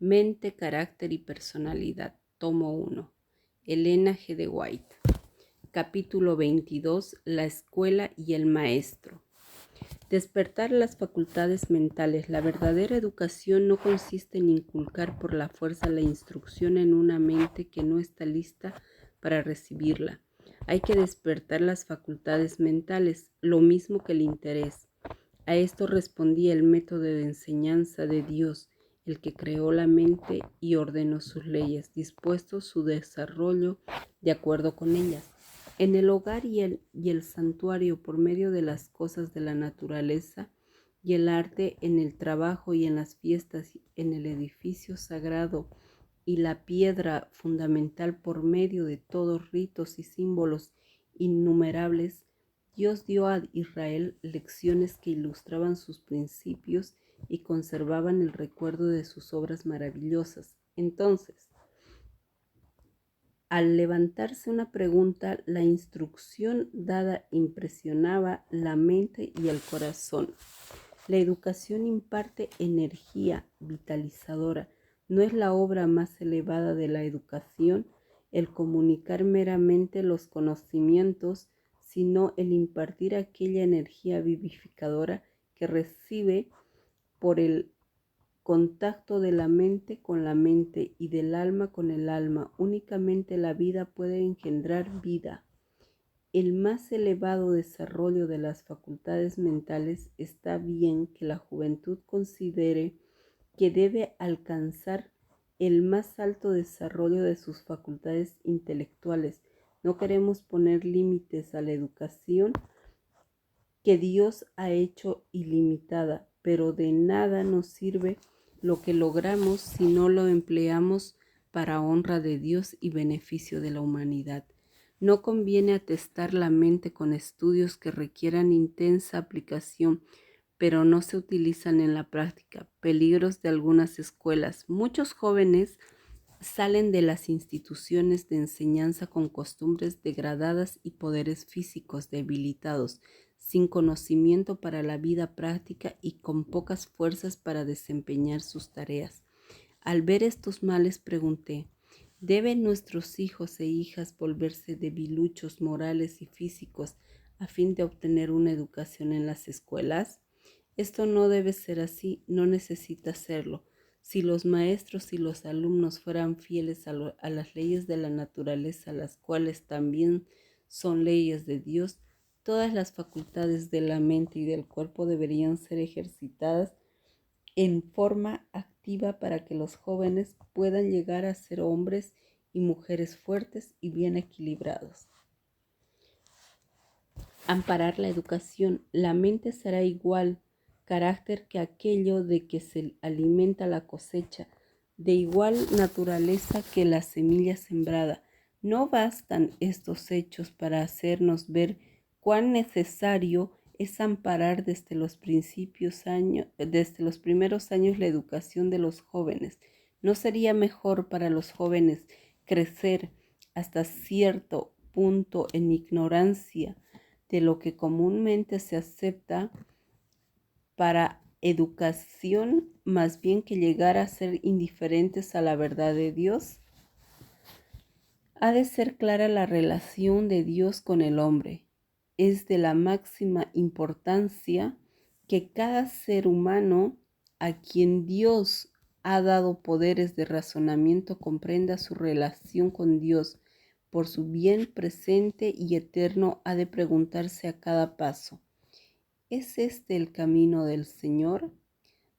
Mente, carácter y personalidad. Tomo 1. Elena G. de White. Capítulo 22. La escuela y el maestro. Despertar las facultades mentales. La verdadera educación no consiste en inculcar por la fuerza la instrucción en una mente que no está lista para recibirla. Hay que despertar las facultades mentales, lo mismo que el interés. A esto respondía el método de enseñanza de Dios, el que creó la mente y ordenó sus leyes, dispuesto su desarrollo de acuerdo con ellas. En el hogar y el santuario, por medio de las cosas de la naturaleza y el arte, en el trabajo y en las fiestas, en el edificio sagrado y la piedra fundamental, por medio de todos ritos y símbolos innumerables, Dios dio a Israel lecciones que ilustraban sus principios y conservaban el recuerdo de sus obras maravillosas. Entonces, al levantarse una pregunta, la instrucción dada impresionaba la mente y el corazón. La educación imparte energía vitalizadora. No es la obra más elevada de la educación el comunicar meramente los conocimientos, sino el impartir aquella energía vivificadora que recibe por el contacto de la mente con la mente y del alma con el alma. Únicamente la vida puede engendrar vida. El más elevado desarrollo de las facultades mentales está bien que la juventud considere que debe alcanzar el más alto desarrollo de sus facultades intelectuales. No queremos poner límites a la educación que Dios ha hecho ilimitada, pero de nada nos sirve lo que logramos si no lo empleamos para honra de Dios y beneficio de la humanidad. No conviene atestar la mente con estudios que requieran intensa aplicación, pero no se utilizan en la práctica. Peligros de algunas escuelas. Muchos jóvenes salen de las instituciones de enseñanza con costumbres degradadas y poderes físicos debilitados, sin conocimiento para la vida práctica y con pocas fuerzas para desempeñar sus tareas. Al ver estos males pregunté, ¿deben nuestros hijos e hijas volverse debiluchos morales y físicos a fin de obtener una educación en las escuelas? Esto no debe ser así, no necesita serlo. Si los maestros y los alumnos fueran fieles a las leyes de la naturaleza, las cuales también son leyes de Dios, todas las facultades de la mente y del cuerpo deberían ser ejercitadas en forma activa para que los jóvenes puedan llegar a ser hombres y mujeres fuertes y bien equilibrados. Amparar la educación. La mente será igual carácter que aquello de que se alimenta la cosecha, de igual naturaleza que la semilla sembrada. No bastan estos hechos para hacernos ver cuán necesario es amparar desde los primeros años la educación de los jóvenes. ¿No sería mejor para los jóvenes crecer hasta cierto punto en ignorancia de lo que comúnmente se acepta para educación, más bien que llegar a ser indiferentes a la verdad de Dios? Ha de ser clara la relación de Dios con el hombre. Es de la máxima importancia que cada ser humano a quien Dios ha dado poderes de razonamiento comprenda su relación con Dios. Por su bien presente y eterno ha de preguntarse a cada paso, ¿es este el camino del Señor?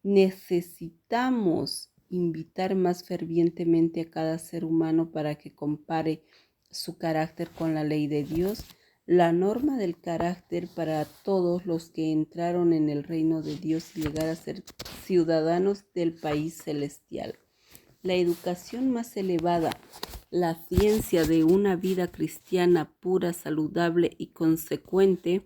Necesitamos invitar más fervientemente a cada ser humano para que compare su carácter con la ley de Dios, la norma del carácter para todos los que entraron en el reino de Dios y llegar a ser ciudadanos del país celestial. La educación más elevada, la ciencia de una vida cristiana pura, saludable y consecuente,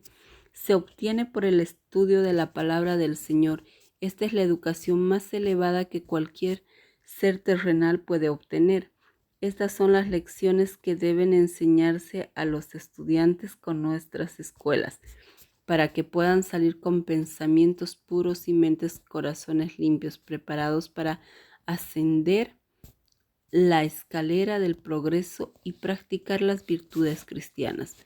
se obtiene por el estudio de la palabra del Señor. Esta es la educación más elevada que cualquier ser terrenal puede obtener. Estas son las lecciones que deben enseñarse a los estudiantes con nuestras escuelas, para que puedan salir con pensamientos puros y corazones limpios, preparados para ascender la escalera del progreso y practicar las virtudes cristianas.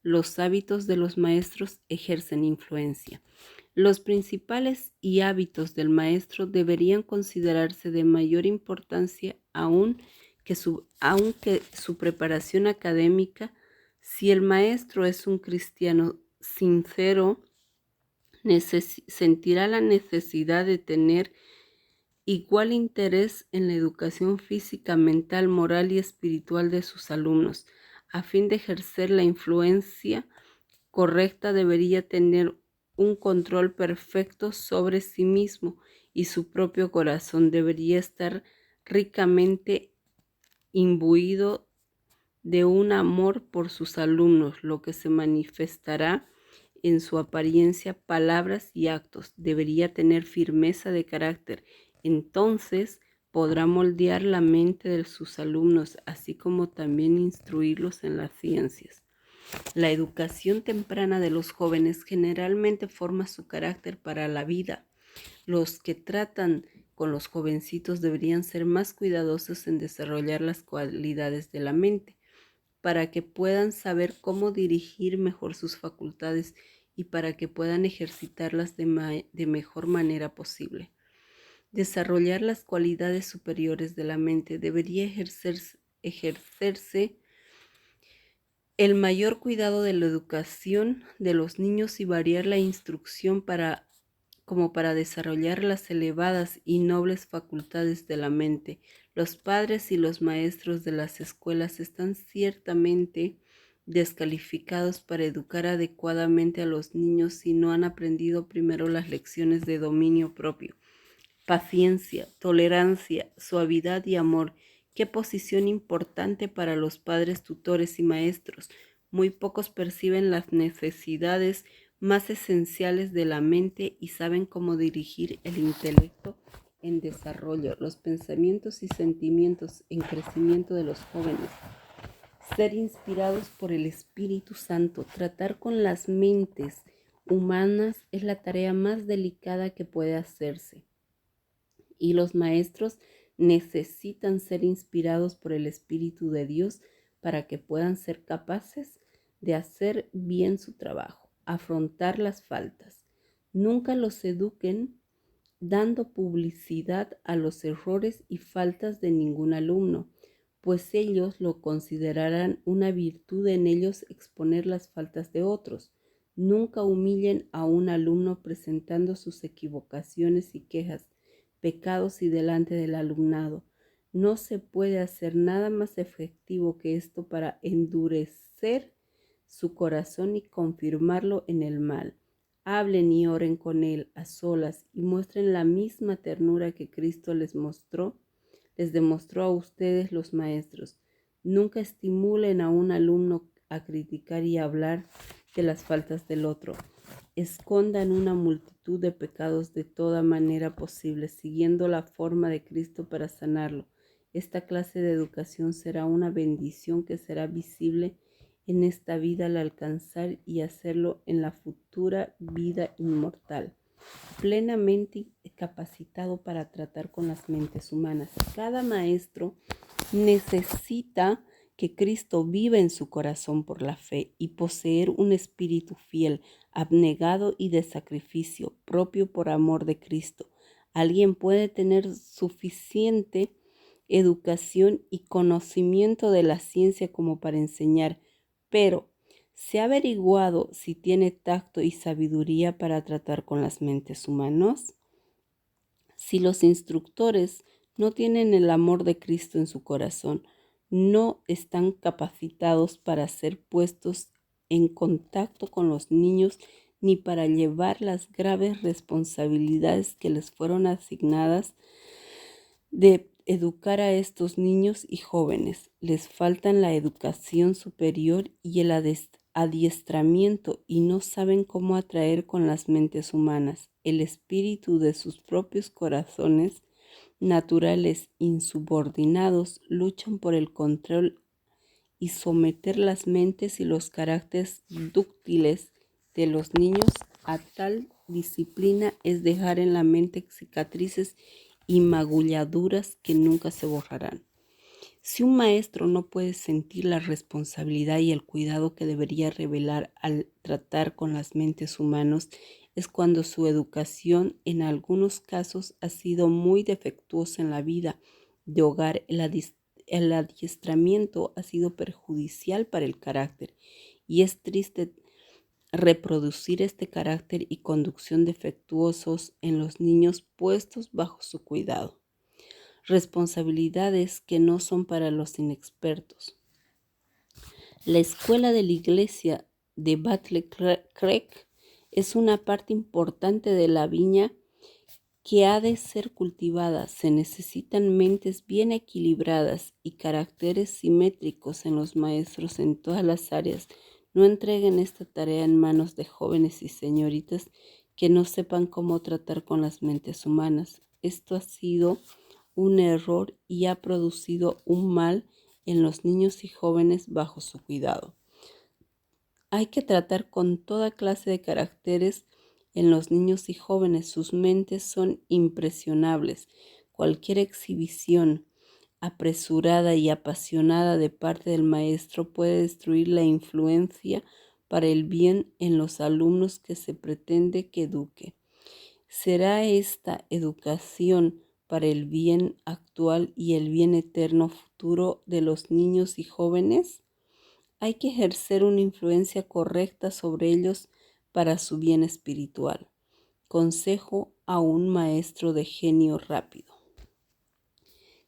Los hábitos de los maestros ejercen influencia. Los principales y hábitos del maestro deberían considerarse de mayor importancia aunque su preparación académica. Si el maestro es un cristiano sincero, sentirá la necesidad de tener igual interés en la educación física, mental, moral y espiritual de sus alumnos. A fin de ejercer la influencia correcta, debería tener un control perfecto sobre sí mismo y su propio corazón. Debería estar ricamente imbuido de un amor por sus alumnos, lo que se manifestará en su apariencia, palabras y actos. Debería tener firmeza de carácter. Entonces podrá moldear la mente de sus alumnos, así como también instruirlos en las ciencias. La educación temprana de los jóvenes generalmente forma su carácter para la vida. Los que tratan con los jovencitos deberían ser más cuidadosos en desarrollar las cualidades de la mente, para que puedan saber cómo dirigir mejor sus facultades y para que puedan ejercitarlas de mejor manera posible. Desarrollar las cualidades superiores de la mente debería ejercerse el mayor cuidado de la educación de los niños y variar la instrucción como para desarrollar las elevadas y nobles facultades de la mente. Los padres y los maestros de las escuelas están ciertamente descalificados para educar adecuadamente a los niños si no han aprendido primero las lecciones de dominio propio, paciencia, tolerancia, suavidad y amor. Qué posición importante para los padres, tutores y maestros. Muy pocos perciben las necesidades más esenciales de la mente y saben cómo dirigir el intelecto en desarrollo, los pensamientos y sentimientos en crecimiento de los jóvenes. Ser inspirados por el Espíritu Santo, tratar con las mentes humanas es la tarea más delicada que puede hacerse. Y los maestros necesitan ser inspirados por el Espíritu de Dios para que puedan ser capaces de hacer bien su trabajo, afrontar las faltas. Nunca los eduquen dando publicidad a los errores y faltas de ningún alumno, pues ellos lo considerarán una virtud en ellos exponer las faltas de otros. Nunca humillen a un alumno presentando sus equivocaciones y quejas, pecados y delante del alumnado. No se puede hacer nada más efectivo que esto para endurecer su corazón y confirmarlo en el mal. Hablen y oren con él a solas y muestren la misma ternura que Cristo les demostró a ustedes los maestros. Nunca estimulen a un alumno a criticar y hablar de las faltas del otro. Escondan una multitud de pecados de toda manera posible, siguiendo la forma de Cristo para sanarlo. Esta clase de educación será una bendición que será visible en esta vida al alcanzar y hacerlo en la futura vida inmortal. Plenamente capacitado para tratar con las mentes humanas. Cada maestro necesita que Cristo viva en su corazón por la fe y poseer un espíritu fiel, abnegado y de sacrificio, propio por amor de Cristo. Alguien puede tener suficiente educación y conocimiento de la ciencia como para enseñar, pero ¿se ha averiguado si tiene tacto y sabiduría para tratar con las mentes humanas? Si los instructores no tienen el amor de Cristo en su corazón, no están capacitados para ser puestos en contacto con los niños ni para llevar las graves responsabilidades que les fueron asignadas de educar a estos niños y jóvenes. Les faltan la educación superior y el adiestramiento y no saben cómo atraer con las mentes humanas el espíritu de sus propios corazones naturales insubordinados. Luchan por el control y someter las mentes y los caracteres dúctiles de los niños a tal disciplina es dejar en la mente cicatrices y magulladuras que nunca se borrarán. Si un maestro no puede sentir la responsabilidad y el cuidado que debería revelar al tratar con las mentes humanas, es cuando su educación en algunos casos ha sido muy defectuosa en la vida de hogar. El adiestramiento ha sido perjudicial para el carácter y es triste reproducir este carácter y conducción defectuosos en los niños puestos bajo su cuidado. Responsabilidades que no son para los inexpertos. La escuela de la iglesia de Battle Creek es una parte importante de la viña que ha de ser cultivada. Se necesitan mentes bien equilibradas y caracteres simétricos en los maestros en todas las áreas. No entreguen esta tarea en manos de jóvenes y señoritas que no sepan cómo tratar con las mentes humanas. Esto ha sido un error y ha producido un mal en los niños y jóvenes bajo su cuidado. Hay que tratar con toda clase de caracteres en los niños y jóvenes. Sus mentes son impresionables. Cualquier exhibición apresurada y apasionada de parte del maestro puede destruir la influencia para el bien en los alumnos que se pretende que eduque. ¿Será esta educación para el bien actual y el bien eterno futuro de los niños y jóvenes? Hay que ejercer una influencia correcta sobre ellos para su bien espiritual. Consejo a un maestro de genio rápido.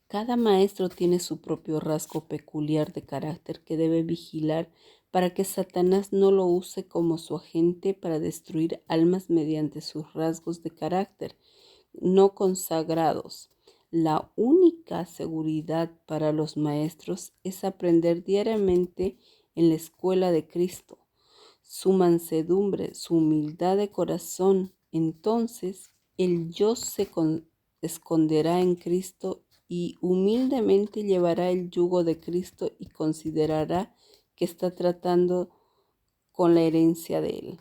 Cada maestro tiene su propio rasgo peculiar de carácter que debe vigilar para que Satanás no lo use como su agente para destruir almas mediante sus rasgos de carácter no consagrados. La única seguridad para los maestros es aprender diariamente en la escuela de Cristo, su mansedumbre, su humildad de corazón. Entonces el yo se esconderá en Cristo y humildemente llevará el yugo de Cristo y considerará que está tratando con la herencia de él.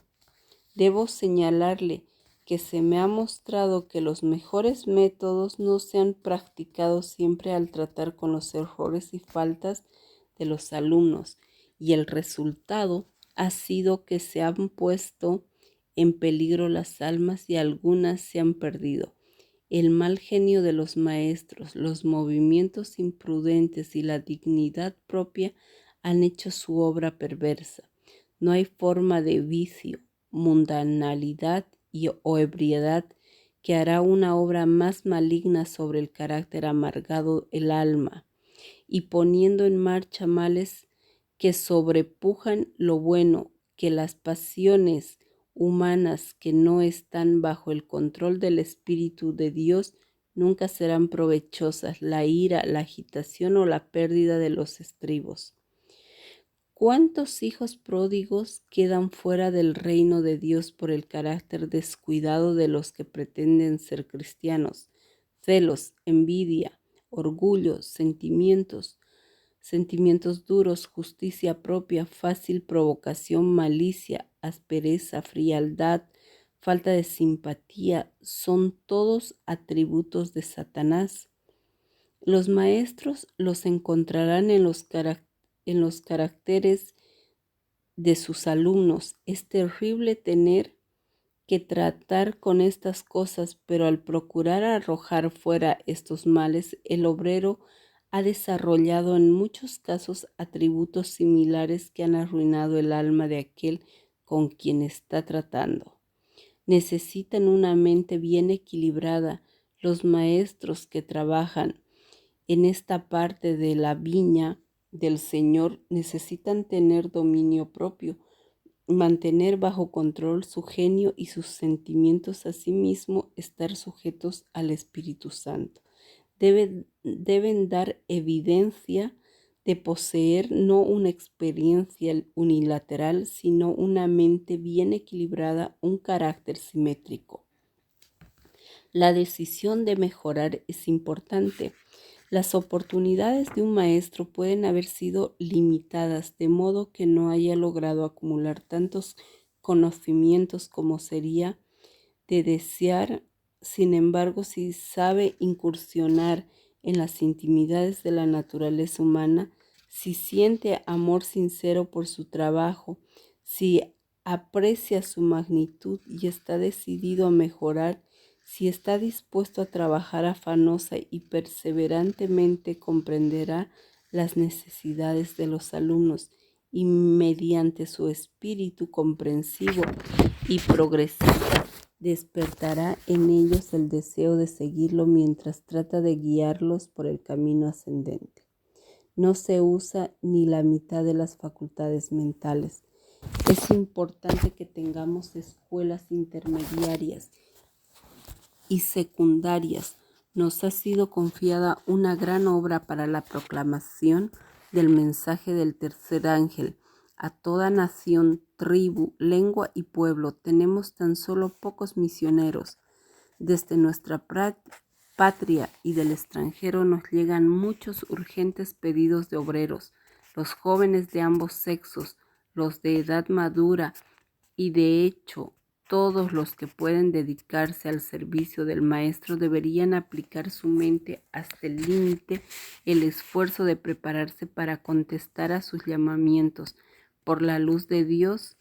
Debo señalarle que se me ha mostrado que los mejores métodos no se han practicado siempre al tratar con los errores y faltas de los alumnos, y el resultado ha sido que se han puesto en peligro las almas y algunas se han perdido. El mal genio de los maestros, los movimientos imprudentes y la dignidad propia han hecho su obra perversa. No hay forma de vicio, mundanalidad o ebriedad que hará una obra más maligna sobre el carácter amargado el alma, y poniendo en marcha males que sobrepujan lo bueno, que las pasiones humanas que no están bajo el control del Espíritu de Dios nunca serán provechosas, la ira, la agitación o la pérdida de los estribos. ¿Cuántos hijos pródigos quedan fuera del reino de Dios por el carácter descuidado de los que pretenden ser cristianos? Celos, envidia, orgullo, sentimientos duros, justicia propia, fácil provocación, malicia, aspereza, frialdad, falta de simpatía, son todos atributos de Satanás. Los maestros los encontrarán en los caracteres de sus alumnos. Es terrible tener que tratar con estas cosas, pero al procurar arrojar fuera estos males, el obrero ha desarrollado en muchos casos atributos similares que han arruinado el alma de aquel con quien está tratando. Necesitan una mente bien equilibrada. Los maestros que trabajan en esta parte de la viña del Señor necesitan tener dominio propio, mantener bajo control su genio y sus sentimientos, asimismo estar sujetos al Espíritu Santo. Deben dar evidencia de poseer no una experiencia unilateral, sino una mente bien equilibrada, un carácter simétrico. La decisión de mejorar es importante. Las oportunidades de un maestro pueden haber sido limitadas, de modo que no haya logrado acumular tantos conocimientos como sería de desear Sin embargo, si sabe incursionar en las intimidades de la naturaleza humana, si siente amor sincero por su trabajo, si aprecia su magnitud y está decidido a mejorar, si está dispuesto a trabajar afanosa y perseverantemente, comprenderá las necesidades de los alumnos y mediante su espíritu comprensivo y progresista despertará en ellos el deseo de seguirlo mientras trata de guiarlos por el camino ascendente. No se usa ni la mitad de las facultades mentales. Es importante que tengamos escuelas intermediarias y secundarias. Nos ha sido confiada una gran obra para la proclamación del mensaje del tercer ángel a toda nación, tribu, lengua y pueblo. Tenemos tan solo pocos misioneros. Desde nuestra patria y del extranjero nos llegan muchos urgentes pedidos de obreros, los jóvenes de ambos sexos, los de edad madura y de hecho todos los que pueden dedicarse al servicio del Maestro deberían aplicar su mente hasta el límite, el esfuerzo de prepararse para contestar a sus llamamientos. Por la luz de Dios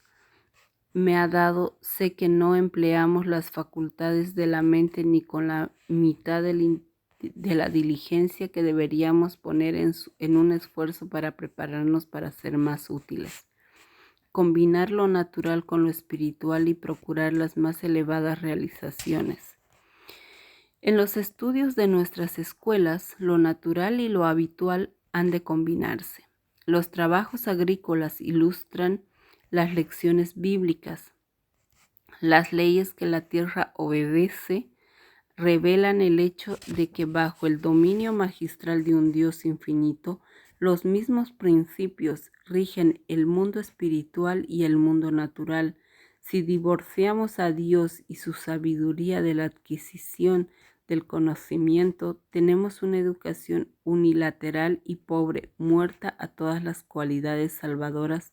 me ha dado, sé que no empleamos las facultades de la mente ni con la mitad de la diligencia que deberíamos poner en un esfuerzo para prepararnos para ser más útiles. Combinar lo natural con lo espiritual y procurar las más elevadas realizaciones. En los estudios de nuestras escuelas, lo natural y lo habitual han de combinarse. Los trabajos agrícolas ilustran las lecciones bíblicas. Las leyes que la tierra obedece revelan el hecho de que bajo el dominio magistral de un Dios infinito, los mismos principios rigen el mundo espiritual y el mundo natural. Si divorciamos a Dios y su sabiduría de la adquisición del conocimiento, tenemos una educación unilateral y pobre, muerta a todas las cualidades salvadoras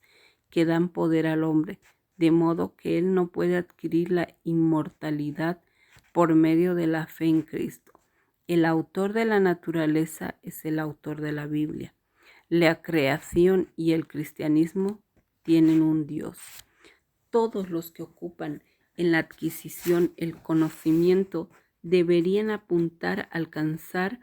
que dan poder al hombre, de modo que él no puede adquirir la inmortalidad por medio de la fe en Cristo. El autor de la naturaleza es el autor de la Biblia. La creación y el cristianismo tienen un Dios. Todos los que ocupan en la adquisición el conocimiento deberían apuntar a alcanzar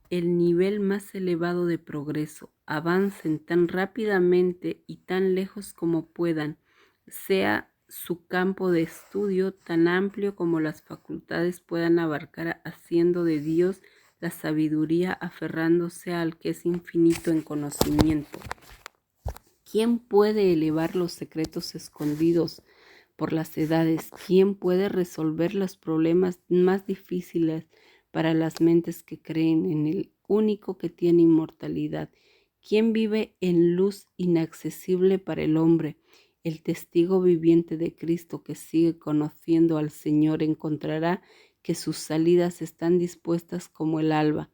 el nivel más elevado de progreso. Avancen tan rápidamente y tan lejos como puedan, sea su campo de estudio tan amplio como las facultades puedan abarcar, haciendo de Dios la sabiduría, aferrándose al que es infinito en conocimiento. ¿Quién puede elevar los secretos escondidos por las edades? ¿Quién puede resolver los problemas más difíciles para las mentes que creen en el único que tiene inmortalidad? ¿Quién vive en luz inaccesible para el hombre? El testigo viviente de Cristo que sigue conociendo al Señor encontrará que sus salidas están dispuestas como el alba.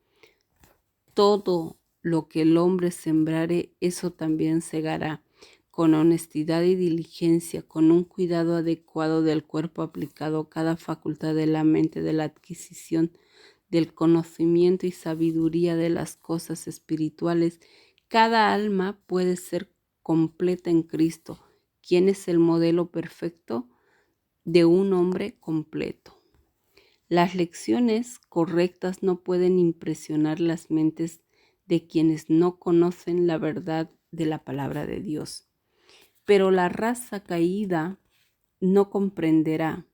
Todo lo que el hombre sembrare, eso también segará. Con honestidad y diligencia, con un cuidado adecuado del cuerpo aplicado a cada facultad de la mente, de la adquisición del conocimiento y sabiduría de las cosas espirituales, cada alma puede ser completa en Cristo, quien es el modelo perfecto de un hombre completo. Las lecciones correctas no pueden impresionar las mentes de quienes no conocen la verdad de la palabra de Dios. Pero la raza caída no comprenderá.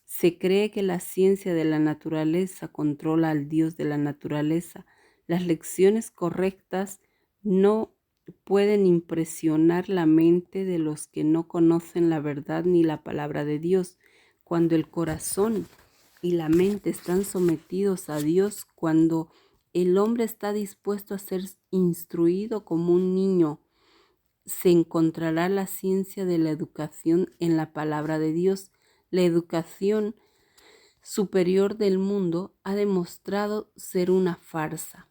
Se cree que la ciencia de la naturaleza controla al Dios de la naturaleza. Las lecciones correctas no pueden impresionar la mente de los que no conocen la verdad ni la palabra de Dios. Cuando el corazón y la mente están sometidos a Dios, cuando el hombre está dispuesto a ser instruido como un niño, se encontrará la ciencia de la educación en la palabra de Dios. La educación superior del mundo ha demostrado ser una farsa.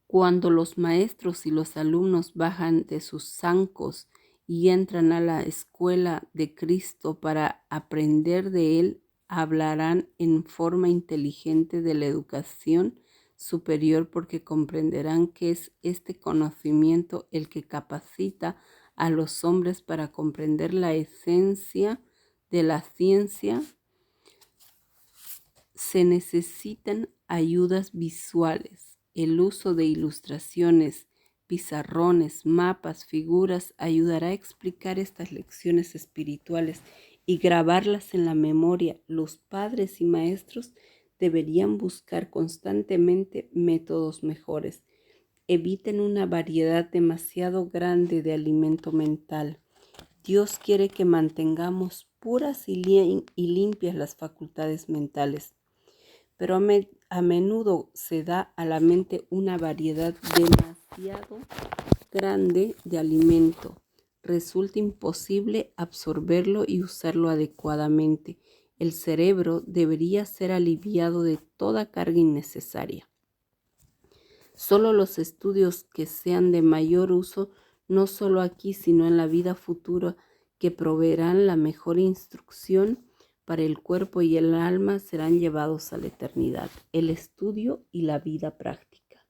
Cuando los maestros y los alumnos bajan de sus zancos y entran a la escuela de Cristo para aprender de Él, hablarán en forma inteligente de la educación superior porque comprenderán que es este conocimiento el que capacita a los hombres para comprender la esencia de la ciencia. Se necesitan ayudas visuales. El uso de ilustraciones, pizarrones, mapas, figuras ayudará a explicar estas lecciones espirituales y grabarlas en la memoria. Los padres y maestros deberían buscar constantemente métodos mejores. Eviten una variedad demasiado grande de alimento mental. Dios quiere que mantengamos puras y limpias las facultades mentales, pero a menudo se da a la mente una variedad demasiado grande de alimento. Resulta imposible absorberlo y usarlo adecuadamente. El cerebro debería ser aliviado de toda carga innecesaria. Solo los estudios que sean de mayor uso, no solo aquí, sino en la vida futura, que proveerán la mejor instrucción para el cuerpo y el alma, serán llevados a la eternidad. El estudio y la vida práctica.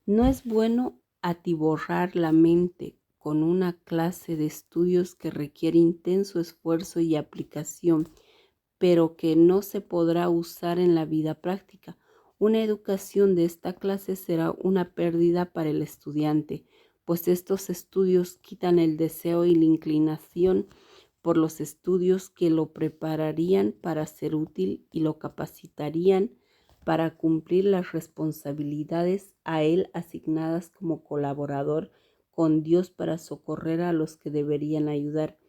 No es bueno atiborrar la mente con una clase de estudios que requiere intenso esfuerzo y aplicación, pero que no se podrá usar en la vida práctica. Una educación de esta clase será una pérdida para el estudiante, pues estos estudios quitan el deseo y la inclinación por los estudios que lo prepararían para ser útil y lo capacitarían para cumplir las responsabilidades a él asignadas como colaborador con Dios para socorrer a los que deberían ayudar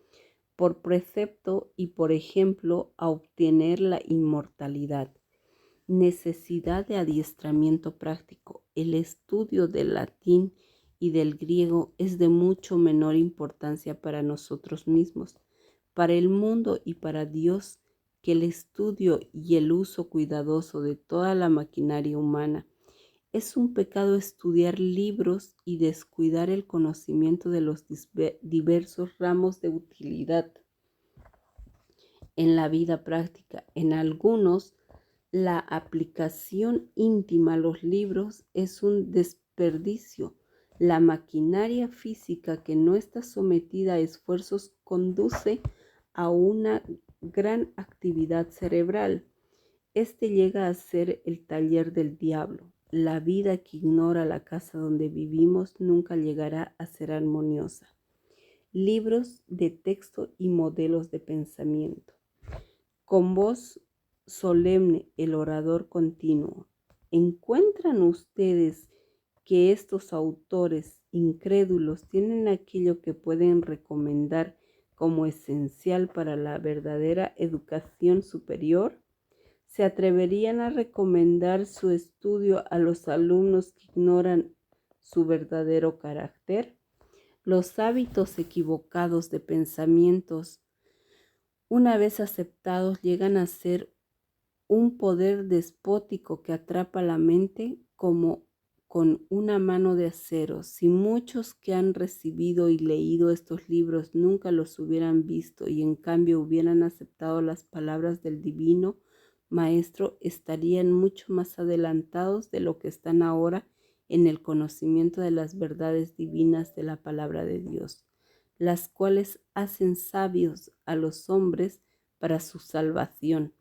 por precepto y por ejemplo a obtener la inmortalidad. Necesidad de adiestramiento práctico. El estudio del latín y del griego es de mucho menor importancia para nosotros mismos, para el mundo y para Dios, que el estudio y el uso cuidadoso de toda la maquinaria humana. Es un pecado estudiar libros y descuidar el conocimiento de los diversos ramos de utilidad en la vida práctica. En algunos, la aplicación íntima a los libros es un desperdicio. La maquinaria física que no está sometida a esfuerzos conduce a una gran actividad cerebral. Este llega a ser el taller del diablo. La vida que ignora la casa donde vivimos nunca llegará a ser armoniosa. Libros de texto y modelos de pensamiento. Con voz solemne, el orador continuo. ¿Encuentran ustedes que estos autores incrédulos tienen aquello que pueden recomendar como esencial para la verdadera educación superior? ¿Se atreverían a recomendar su estudio a los alumnos que ignoran su verdadero carácter? Los hábitos equivocados de pensamientos, una vez aceptados, llegan a ser un poder despótico que atrapa la mente como con una mano de acero. Si muchos que han recibido y leído estos libros nunca los hubieran visto y en cambio hubieran aceptado las palabras del divino Maestro, estarían mucho más adelantados de lo que están ahora en el conocimiento de las verdades divinas de la palabra de Dios, las cuales hacen sabios a los hombres para su salvación.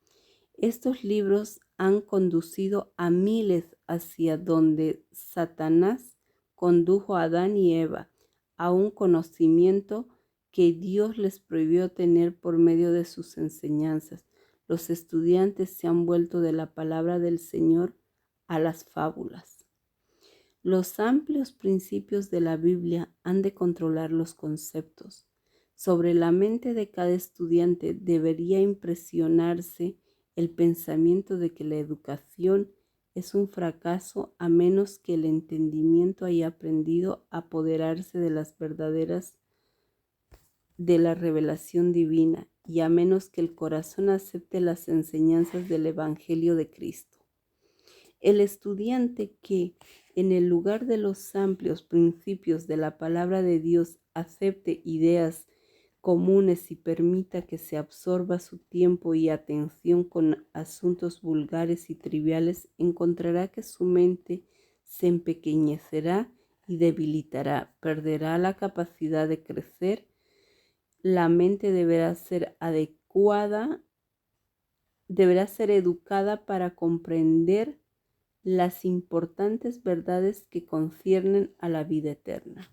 Estos libros han conducido a miles hacia donde Satanás condujo a Adán y Eva, a un conocimiento que Dios les prohibió tener por medio de sus enseñanzas. Los estudiantes se han vuelto de la palabra del Señor a las fábulas. Los amplios principios de la Biblia han de controlar los conceptos. Sobre la mente de cada estudiante debería impresionarse el pensamiento de que la educación es un fracaso a menos que el entendimiento haya aprendido a apoderarse de las verdaderas de la revelación divina y a menos que el corazón acepte las enseñanzas del Evangelio de Cristo. El estudiante que, en el lugar de los amplios principios de la palabra de Dios, acepte ideas comunes y permita que se absorba su tiempo y atención con asuntos vulgares y triviales, encontrará que su mente se empequeñecerá y debilitará, perderá la capacidad de crecer. La mente deberá ser educada para comprender las importantes verdades que conciernen a la vida eterna.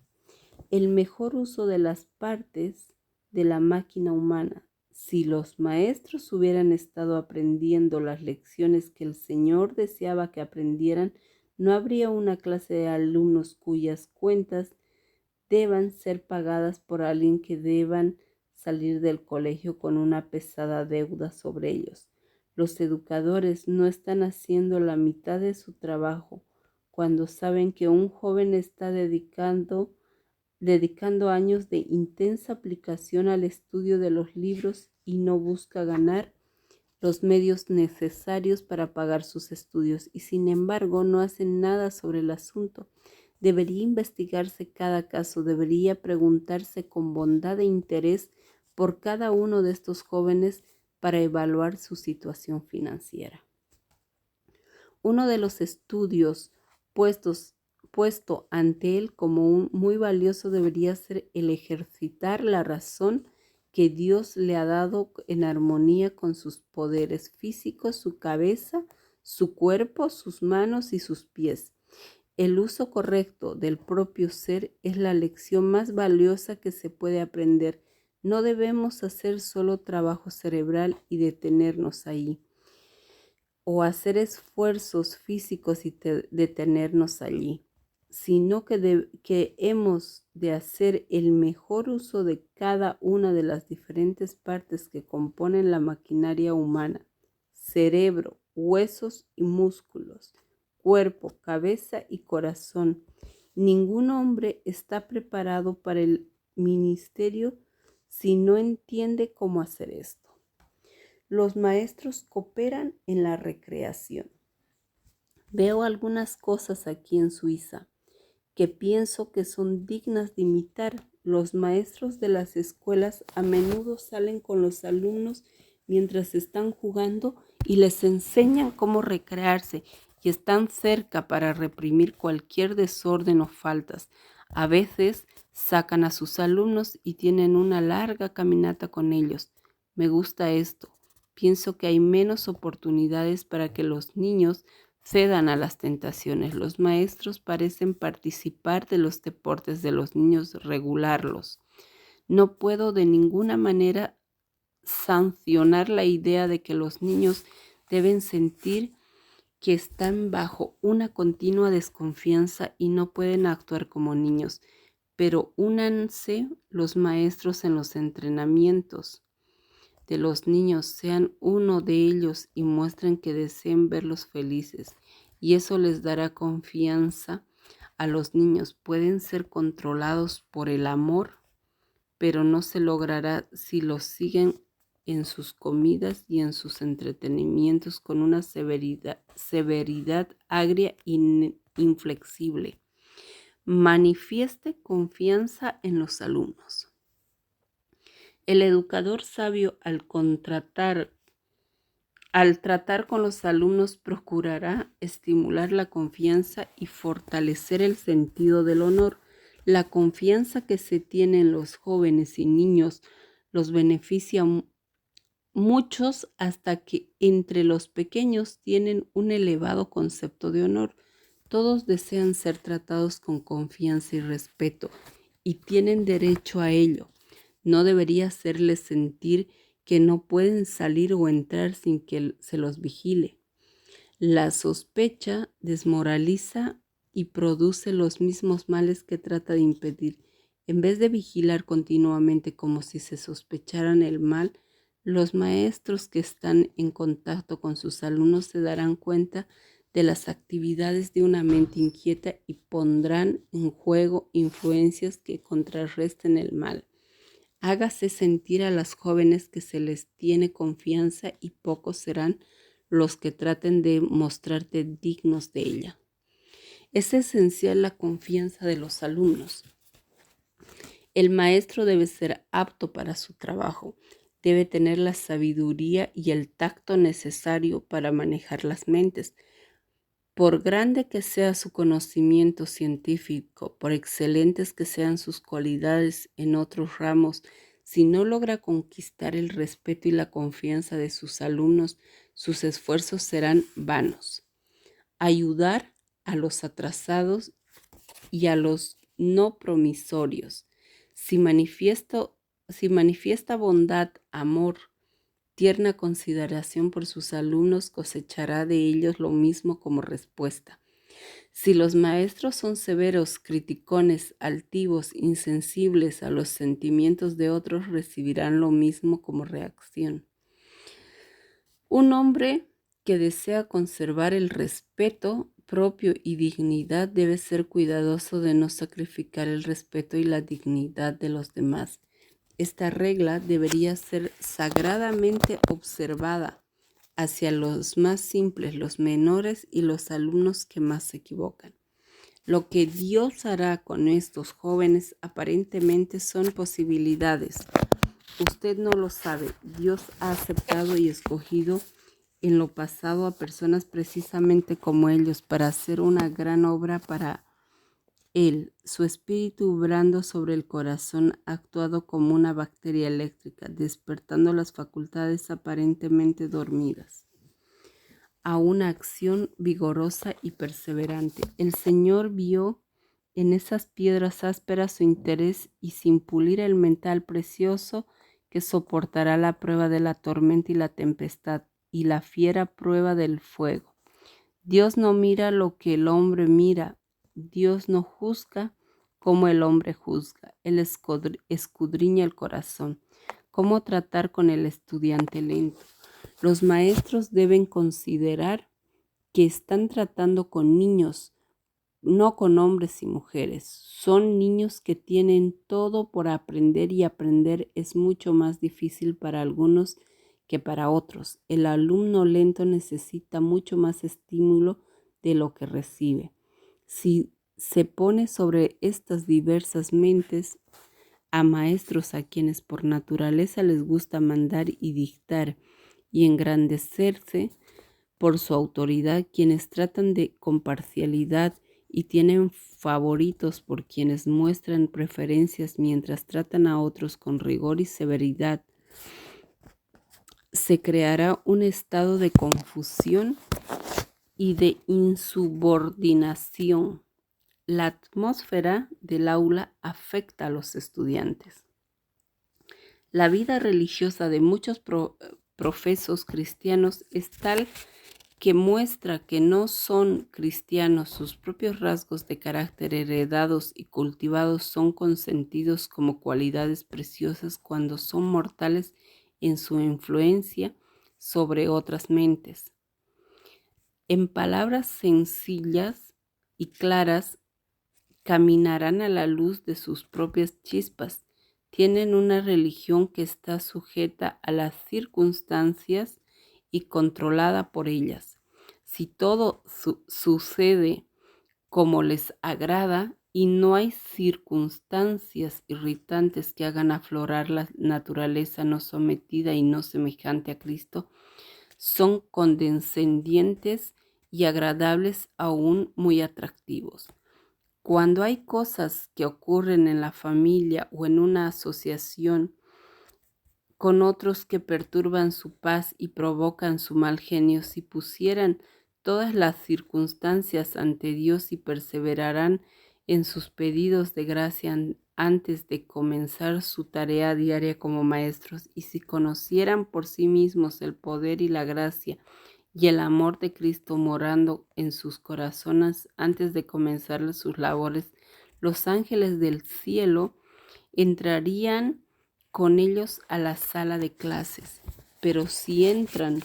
El mejor uso de las partes de la máquina humana. Si los maestros hubieran estado aprendiendo las lecciones que el Señor deseaba que aprendieran, no habría una clase de alumnos cuyas cuentas deban ser pagadas por alguien que deban salir del colegio con una pesada deuda sobre ellos. Los educadores no están haciendo la mitad de su trabajo cuando saben que un joven está dedicando años de intensa aplicación al estudio de los libros y no busca ganar los medios necesarios para pagar sus estudios y sin embargo no hacen nada sobre el asunto. Debería investigarse cada caso, debería preguntarse con bondad e interés por cada uno de estos jóvenes para evaluar su situación financiera. Uno de los estudios puesto ante él como un muy valioso debería ser el ejercitar la razón que Dios le ha dado en armonía con sus poderes físicos, su cabeza, su cuerpo, sus manos y sus pies. El uso correcto del propio ser es la lección más valiosa que se puede aprender. No debemos hacer solo trabajo cerebral y detenernos ahí, o hacer esfuerzos físicos y detenernos allí, sino que hemos de hacer el mejor uso de cada una de las diferentes partes que componen la maquinaria humana: cerebro, huesos y músculos, cuerpo, cabeza y corazón. Ningún hombre está preparado para el ministerio si no entiende cómo hacer esto. Los maestros cooperan en la recreación. Veo algunas cosas aquí en Suiza que pienso que son dignas de imitar. Los maestros de las escuelas a menudo salen con los alumnos mientras están jugando y les enseñan cómo recrearse y están cerca para reprimir cualquier desorden o faltas. A veces sacan a sus alumnos y tienen una larga caminata con ellos. Me gusta esto. Pienso que hay menos oportunidades para que los niños cedan a las tentaciones. Los maestros parecen participar de los deportes de los niños, regularlos. No puedo de ninguna manera sancionar la idea de que los niños deben sentir que están bajo una continua desconfianza y no pueden actuar como niños, pero únanse los maestros en los entrenamientos de los niños, sean uno de ellos y muestren que deseen verlos felices, y eso les dará confianza a los niños. Pueden ser controlados por el amor, pero no se logrará si los siguen en sus comidas y en sus entretenimientos con una severidad agria e inflexible. Manifieste confianza en los alumnos. El educador sabio al tratar con los alumnos procurará estimular la confianza y fortalecer el sentido del honor. La confianza que se tiene en los jóvenes y niños los beneficia muchos, hasta que entre los pequeños tienen un elevado concepto de honor. Todos desean ser tratados con confianza y respeto y tienen derecho a ello. No debería hacerles sentir que no pueden salir o entrar sin que se los vigile. La sospecha desmoraliza y produce los mismos males que trata de impedir. En vez de vigilar continuamente como si se sospecharan el mal, los maestros que están en contacto con sus alumnos se darán cuenta de las actividades de una mente inquieta y pondrán en juego influencias que contrarresten el mal. Hágase sentir a las jóvenes que se les tiene confianza y pocos serán los que traten de mostrarte dignos de ella. Es esencial la confianza de los alumnos. El maestro debe ser apto para su trabajo, debe tener la sabiduría y el tacto necesario para manejar las mentes. Por grande que sea su conocimiento científico, por excelentes que sean sus cualidades en otros ramos, si no logra conquistar el respeto y la confianza de sus alumnos, sus esfuerzos serán vanos. Ayudar a los atrasados y a los no promisorios. Si manifiesta bondad, amor, tierna consideración por sus alumnos, cosechará de ellos lo mismo como respuesta. Si los maestros son severos, criticones, altivos, insensibles a los sentimientos de otros, recibirán lo mismo como reacción. Un hombre que desea conservar el respeto propio y dignidad debe ser cuidadoso de no sacrificar el respeto y la dignidad de los demás. Esta regla debería ser sagradamente observada hacia los más simples, los menores y los alumnos que más se equivocan. Lo que Dios hará con estos jóvenes aparentemente son posibilidades. Usted no lo sabe. Dios ha aceptado y escogido en lo pasado a personas precisamente como ellos para hacer una gran obra para Él. Su espíritu vibrando sobre el corazón ha actuado como una bacteria eléctrica, despertando las facultades aparentemente dormidas a una acción vigorosa y perseverante. El Señor vio en esas piedras ásperas su interés y sin pulir el metal precioso que soportará la prueba de la tormenta y la tempestad y la fiera prueba del fuego. Dios no mira lo que el hombre mira, Dios no juzga como el hombre juzga. Él escudriña el corazón. ¿Cómo tratar con el estudiante lento? Los maestros deben considerar que están tratando con niños, no con hombres y mujeres. Son niños que tienen todo por aprender y aprender es mucho más difícil para algunos que para otros. El alumno lento necesita mucho más estímulo de lo que recibe. Si se pone sobre estas diversas mentes a maestros a quienes por naturaleza les gusta mandar y dictar y engrandecerse por su autoridad, quienes tratan con parcialidad y tienen favoritos por quienes muestran preferencias mientras tratan a otros con rigor y severidad, se creará un estado de confusión y de insubordinación. La atmósfera del aula afecta a los estudiantes. La vida religiosa de muchos profesos cristianos es tal que muestra que no son cristianos. Sus propios rasgos de carácter heredados y cultivados son consentidos como cualidades preciosas cuando son mortales en su influencia sobre otras mentes. En palabras sencillas y claras, caminarán a la luz de sus propias chispas. Tienen una religión que está sujeta a las circunstancias y controlada por ellas. Si todo sucede como les agrada y no hay circunstancias irritantes que hagan aflorar la naturaleza no sometida y no semejante a Cristo, son condescendientes y agradables, aún muy atractivos. Cuando hay cosas que ocurren en la familia o en una asociación con otros que perturban su paz y provocan su mal genio, si pusieran todas las circunstancias ante Dios y perseveraran en sus pedidos de gracia antes de comenzar su tarea diaria como maestros, y si conocieran por sí mismos el poder y la gracia y el amor de Cristo morando en sus corazones antes de comenzar sus labores, los ángeles del cielo entrarían con ellos a la sala de clases. Pero si entran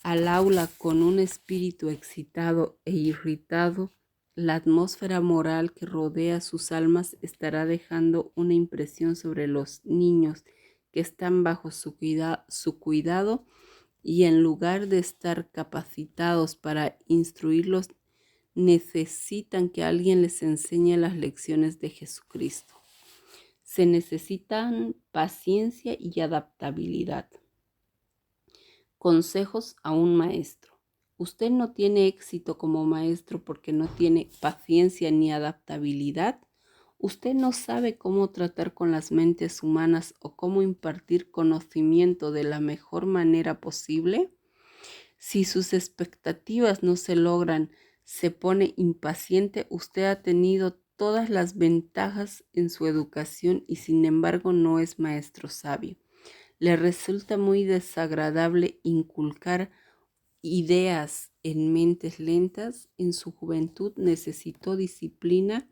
al aula con un espíritu excitado e irritado, la atmósfera moral que rodea sus almas estará dejando una impresión sobre los niños que están bajo su cuidado y en lugar de estar capacitados para instruirlos, necesitan que alguien les enseñe las lecciones de Jesucristo. Se necesitan paciencia y adaptabilidad. Consejos a un maestro. Usted no tiene éxito como maestro porque no tiene paciencia ni adaptabilidad. Usted no sabe cómo tratar con las mentes humanas o cómo impartir conocimiento de la mejor manera posible. Si sus expectativas no se logran, se pone impaciente. Usted ha tenido todas las ventajas en su educación y sin embargo no es maestro sabio. Le resulta muy desagradable inculcar ideas en mentes lentas. En su juventud necesitó disciplina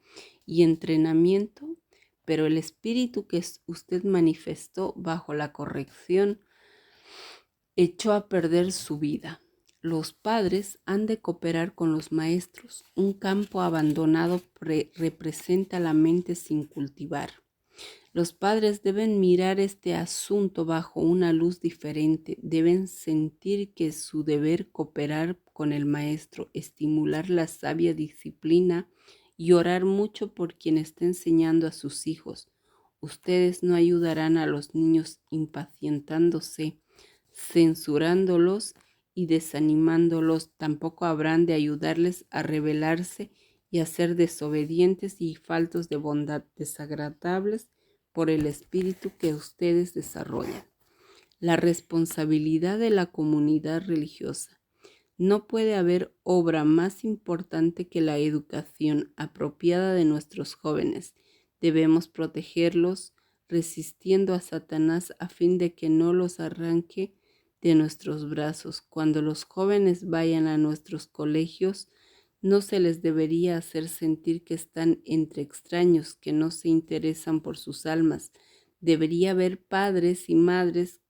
y entrenamiento, pero el espíritu que usted manifestó bajo la corrección echó a perder su vida. Los padres han de cooperar con los maestros. Un campo abandonado representa la mente sin cultivar. Los padres deben mirar este asunto bajo una luz diferente. Deben sentir que es su deber cooperar con el maestro, estimular la sabia disciplina y orar mucho por quien está enseñando a sus hijos. Ustedes no ayudarán a los niños impacientándose, censurándolos y desanimándolos. Tampoco habrán de ayudarles a rebelarse y a ser desobedientes y faltos de bondad, desagradables por el espíritu que ustedes desarrollan. La responsabilidad de la comunidad religiosa. No puede haber obra más importante que la educación apropiada de nuestros jóvenes. Debemos protegerlos resistiendo a Satanás a fin de que no los arranque de nuestros brazos. Cuando los jóvenes vayan a nuestros colegios, no se les debería hacer sentir que están entre extraños, que no se interesan por sus almas. Debería haber padres y madres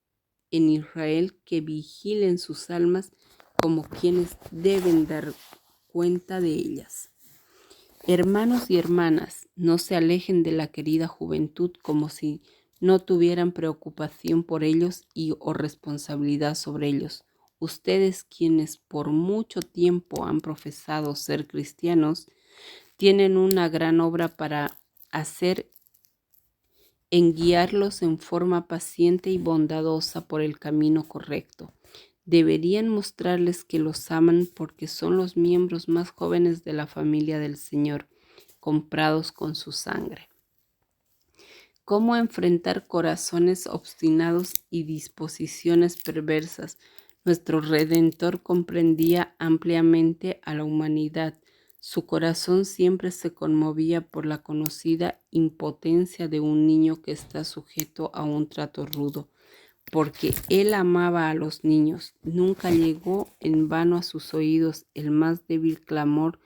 en Israel que vigilen sus almas como quienes deben dar cuenta de ellas. Hermanos y hermanas, no se alejen de la querida juventud como si no tuvieran preocupación por ellos o responsabilidad sobre ellos. Ustedes, quienes por mucho tiempo han profesado ser cristianos, tienen una gran obra para hacer en guiarlos en forma paciente y bondadosa por el camino correcto. Deberían mostrarles que los aman porque son los miembros más jóvenes de la familia del Señor, comprados con su sangre. ¿Cómo enfrentar corazones obstinados y disposiciones perversas? Nuestro Redentor comprendía ampliamente a la humanidad. Su corazón siempre se conmovía por la conocida impotencia de un niño que está sujeto a un trato rudo, porque él amaba a los niños. Nunca llegó en vano a sus oídos el más débil clamor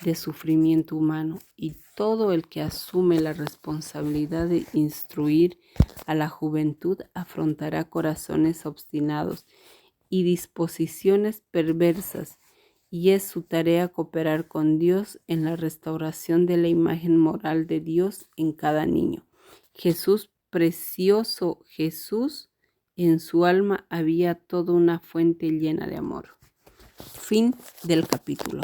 de sufrimiento humano, y todo el que asume la responsabilidad de instruir a la juventud afrontará corazones obstinados y disposiciones perversas, y es su tarea cooperar con Dios en la restauración de la imagen moral de Dios en cada niño. Jesús, precioso Jesús, en su alma había toda una fuente llena de amor. Fin del capítulo.